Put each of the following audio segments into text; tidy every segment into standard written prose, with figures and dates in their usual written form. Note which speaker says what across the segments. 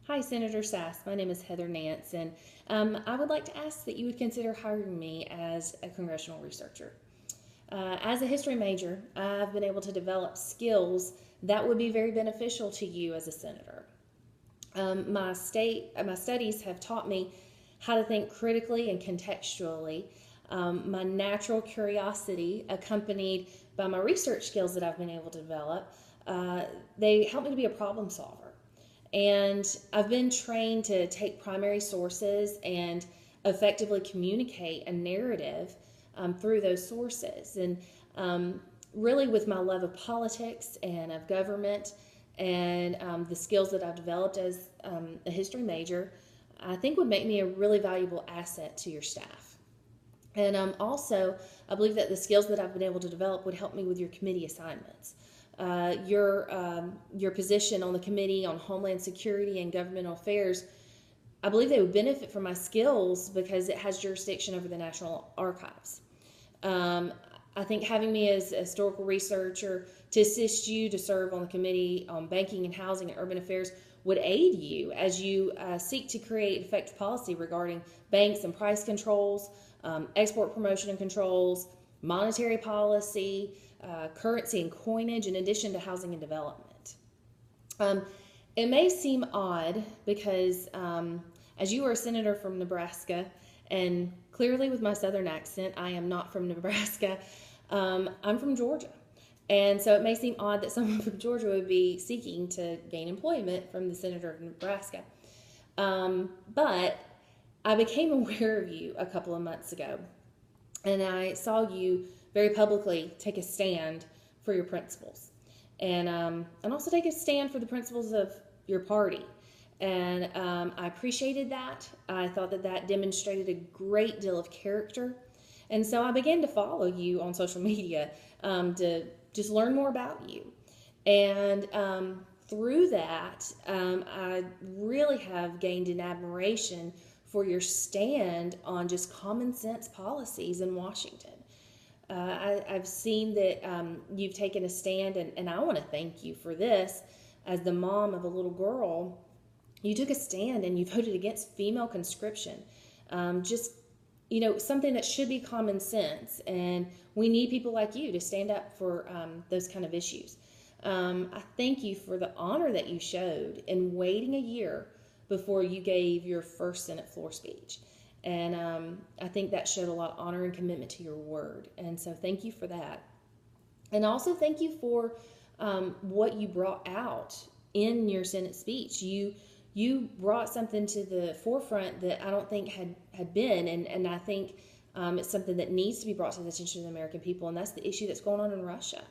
Speaker 1: Hi, Senator Sass. My name is Heather Nance, and I would like to ask that you would consider hiring me as a congressional researcher. As a history major, I've been able to develop skills that would be very beneficial to you as a senator. My studies have taught me how to think critically and contextually. My natural curiosity, accompanied by my research skills that I've been able to develop, they help me to be a problem solver. And I've been trained to take primary sources and effectively communicate a narrative through those sources. And really, with my love of politics and of government and the skills that I've developed as a history major, I think would make me a really valuable asset to your staff. And also, I believe that the skills that I've been able to develop would help me with your committee assignments. Your position on the Committee on Homeland Security and Governmental Affairs, I believe they would benefit from my skills because it has jurisdiction over the National Archives. I think having me as a historical researcher to assist you to serve on the Committee on Banking and Housing and Urban Affairs would aid you as you seek to create effective policy regarding banks and price controls, export promotion and controls, monetary policy, currency and coinage, in addition to housing and development. It may seem odd because as you are a senator from Nebraska, and clearly with my southern accent, I am not from Nebraska, I'm from Georgia. And so it may seem odd that someone from Georgia would be seeking to gain employment from the senator of Nebraska. But I became aware of you a couple of months ago, and I saw you very publicly take a stand for your principles, and also take a stand for the principles of your party. And I appreciated that. I thought that that demonstrated a great deal of character. And so I began to follow you on social media to just learn more about you. And through that, I really have gained an admiration for your stand on just common sense policies in Washington. I've seen that you've taken a stand, and I want to thank you for this. As the mom of a little girl, you took a stand and you voted against female conscription. Just, something that should be common sense. And we need people like you to stand up for those kind of issues. I thank you for the honor that you showed in waiting a year before you gave your first Senate floor speech. And I think that showed a lot of honor and commitment to your word. And so thank you for that. And also thank you for what you brought out in your Senate speech. You brought something to the forefront that I don't think had been, and I think it's something that needs to be brought to the attention of the American people, and that's the issue that's going on in Russia.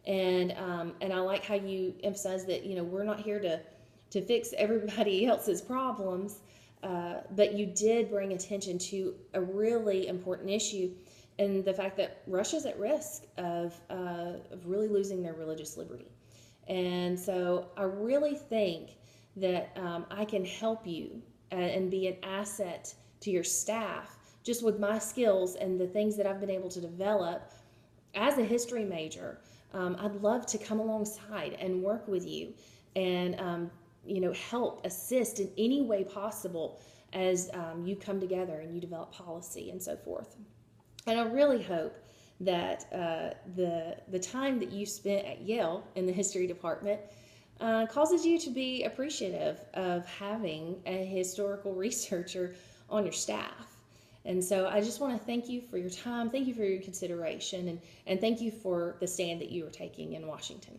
Speaker 1: And I like how you emphasize that we're not here to fix everybody else's problems, but you did bring attention to a really important issue, and the fact that Russia's at risk of really losing their religious liberty. And so I really think that I can help you and be an asset to your staff just with my skills and the things that I've been able to develop as a history major. I'd love to come alongside and work with you and help assist in any way possible as you come together and you develop policy and so forth. And I really hope that the time that you spent at Yale in the history department causes you to be appreciative of having a historical researcher on your staff. And so I just want to thank you for your time, thank you for your consideration, and thank you for the stand that you are taking in Washington.